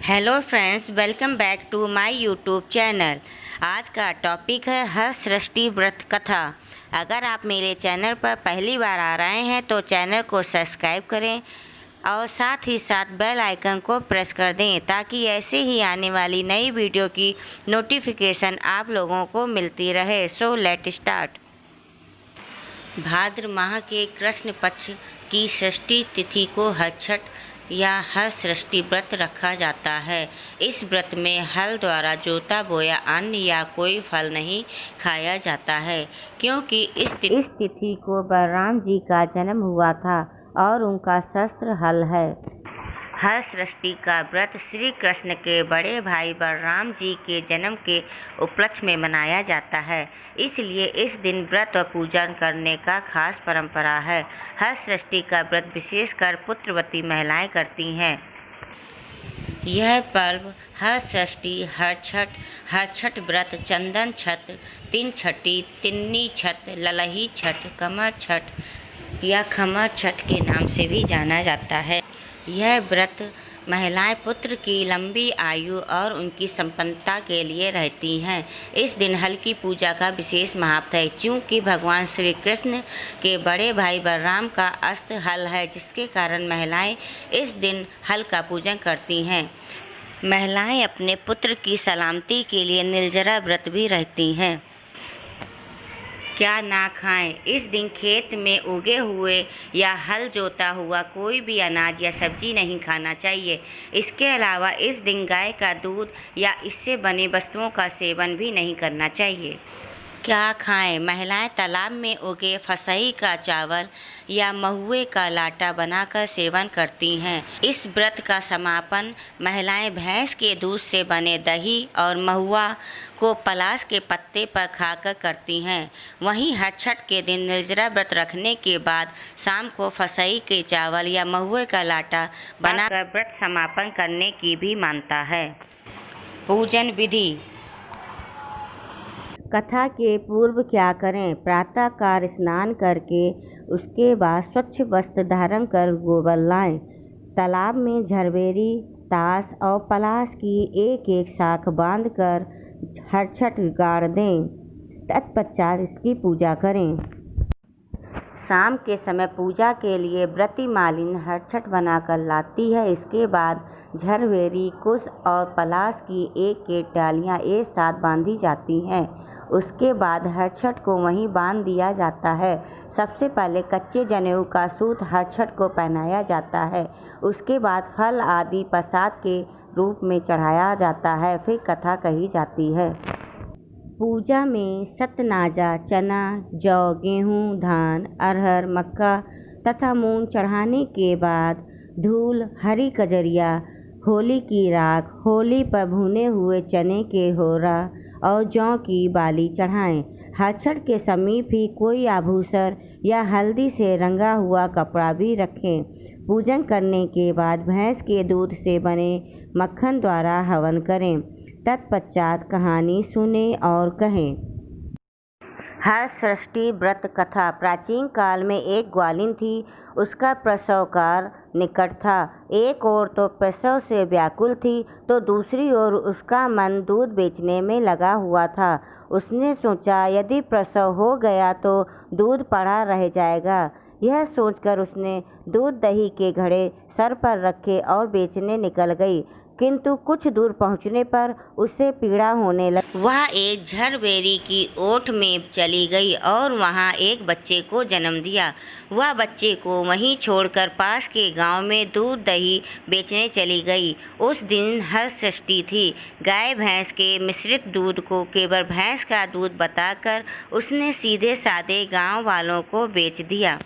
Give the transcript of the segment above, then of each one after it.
Hello friends, welcome back to my YouTube channel. आज का topic है हर सृष्टि व्रत कथा। अगर आप मेरे चैनल पर पहली बार आ रहे हैं तो चैनल को सब्सक्राइब करें और साथ ही साथ बेल आइकन को प्रेस कर दें ताकि ऐसे ही आने वाली नई वीडियो की नोटिफिकेशन आप लोगों को मिलती रहे। So let start. भाद्र माह के कृष्ण पक्ष की षष्ठी तिथि को हर छठ या हर सृष्टि व्रत रखा जाता है। इस व्रत में हल द्वारा जोता बोया अन्न या कोई फल नहीं खाया जाता है, क्योंकि इस तिथि को बलराम जी का जन्म हुआ था और उनका शस्त्र हल है। हर सृष्टि का व्रत श्री कृष्ण के बड़े भाई बलराम जी के जन्म के उपलक्ष्य में मनाया जाता है, इसलिए इस दिन व्रत और पूजन करने का खास परंपरा है। हर सृष्टि का व्रत विशेषकर पुत्रवती महिलाएं करती हैं। यह पर्व हर सृष्टि, हर छठ व्रत, चंदन छठ, तीन छठी, तिन्नी छठ, ललही छठ, कमर छठ या खमर छठ के नाम से भी जाना जाता है। यह व्रत महिलाएं पुत्र की लंबी आयु और उनकी संपन्नता के लिए रहती हैं। इस दिन हल की पूजा का विशेष महत्व है, क्योंकि भगवान श्री कृष्ण के बड़े भाई बलराम का अस्त्र हल है, जिसके कारण महिलाएं इस दिन हल का पूजन करती हैं। महिलाएं अपने पुत्र की सलामती के लिए निर्जरा व्रत भी रहती हैं। क्या ना खाएं। इस दिन खेत में उगे हुए या हल जोता हुआ कोई भी अनाज या सब्जी नहीं खाना चाहिए। इसके अलावा इस दिन गाय का दूध या इससे बने वस्तुओं का सेवन भी नहीं करना चाहिए। क्या खाएं। महिलाएं तालाब में उगे फसई का चावल या महुए का लाटा बनाकर सेवन करती हैं। इस व्रत का समापन महिलाएं भैंस के दूध से बने दही और महुआ को पलाश के पत्ते पर खाकर करती हैं। वहीं हर छठ के दिन निर्जरा व्रत रखने के बाद शाम को फसई के चावल या महुए का लाटा बनाकर व्रत समापन करने की भी मान्यता है। पूजन विधि। कथा के पूर्व क्या करें। प्रातःकाल स्नान करके उसके बाद स्वच्छ वस्त्र धारण कर गोबर लाएं। तालाब में झरबेरी, ताश और पलाश की एक एक शाख बांधकर हर छठ गाड़ दें। तत्पश्चात इसकी पूजा करें। शाम के समय पूजा के लिए व्रती मालिन हर छठ बनाकर लाती है। इसके बाद झरबेरी, कुश और पलाश की एक एक डालियाँ एक साथ बांधी जाती हैं। उसके बाद हर छठ को वहीं बांध दिया जाता है। सबसे पहले कच्चे जनेऊ का सूत हर छठ को पहनाया जाता है। उसके बाद फल आदि प्रसाद के रूप में चढ़ाया जाता है। फिर कथा कही जाती है। पूजा में सतनाजा, चना, जौ, गेहूँ, धान, अरहर, मक्का तथा मूंग चढ़ाने के बाद धूल, हरी कजरिया, होली की राख, होली पर भुने हुए चने के होरा और जौ की बाली चढ़ाएं। हर छठ के समीप ही कोई आभूषण या हल्दी से रंगा हुआ कपड़ा भी रखें। पूजन करने के बाद भैंस के दूध से बने मक्खन द्वारा हवन करें। तत्पश्चात कहानी सुने और कहें। हर सृष्टि व्रत कथा। प्राचीन काल में एक ग्वालिन थी। उसका प्रसव काल निकट था। एक ओर तो प्रसव से व्याकुल थी तो दूसरी ओर उसका मन दूध बेचने में लगा हुआ था। उसने सोचा यदि प्रसव हो गया तो दूध पड़ा रह जाएगा। यह सोचकर उसने दूध दही के घड़े सर पर रखे और बेचने निकल गई, किंतु कुछ दूर पहुंचने पर उसे पीड़ा होने लगी। वह एक झरबेरी की ओट में चली गई और वहां एक बच्चे को जन्म दिया। वह बच्चे को वहीं छोड़कर पास के गांव में दूध दही बेचने चली गई। उस दिन हर सृष्टि थी। गाय भैंस के मिश्रित दूध को केवल भैंस का दूध बताकर उसने सीधे साधे गांव वालों को बेच दिया।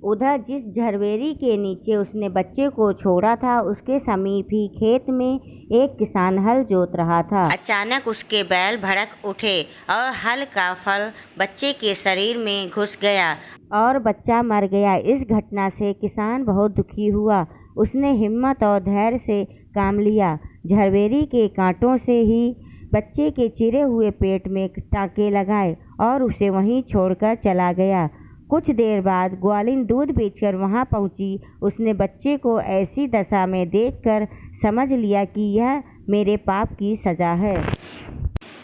उधर जिस झरबेरी के नीचे उसने बच्चे को छोड़ा था उसके समीप ही खेत में एक किसान हल जोत रहा था। अचानक उसके बैल भड़क उठे और हल का फल बच्चे के शरीर में घुस गया और बच्चा मर गया। इस घटना से किसान बहुत दुखी हुआ। उसने हिम्मत और धैर्य से काम लिया। झरबेरी के कांटों से ही बच्चे के चिरे हुए पेट में टाँके लगाए और उसे वहीं छोड़कर चला गया। कुछ देर बाद ग्वालिन दूध बेचकर वहां पहुंची। उसने बच्चे को ऐसी दशा में देखकर समझ लिया कि यह मेरे पाप की सज़ा है।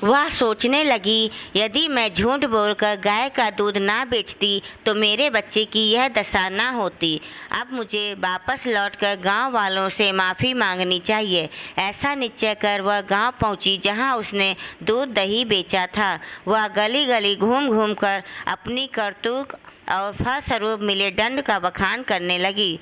वह सोचने लगी, यदि मैं झूठ बोलकर गाय का दूध ना बेचती तो मेरे बच्चे की यह दशा ना होती। अब मुझे वापस लौटकर गांव वालों से माफ़ी मांगनी चाहिए। ऐसा निश्चय कर वह गांव पहुंची जहां उसने दूध दही बेचा था। वह गली गली घूम घूम कर अपनी करतूत और फलस्वरूप मिले दंड का बखान करने लगी।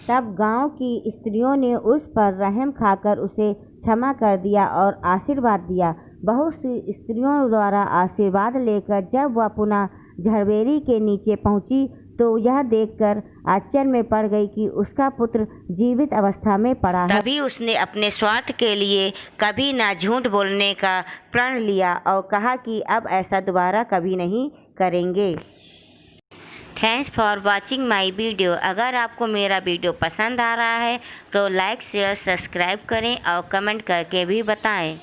तब गांव की स्त्रियों ने उस पर रहम खाकर उसे क्षमा कर दिया और आशीर्वाद दिया। बहुत सी स्त्रियों द्वारा आशीर्वाद लेकर जब वह पुनः झरबेरी के नीचे पहुंची तो यह देखकर आश्चर्य में पड़ गई कि उसका पुत्र जीवित अवस्था में पड़ा है। तभी उसने अपने स्वार्थ के लिए कभी ना झूठ बोलने का प्रण लिया और कहा कि अब ऐसा दोबारा कभी नहीं करेंगे। Thanks for watching my video. अगर आपको मेरा वीडियो पसंद आ रहा है तो लाइक शेयर सब्सक्राइब करें और कमेंट करके भी बताएं।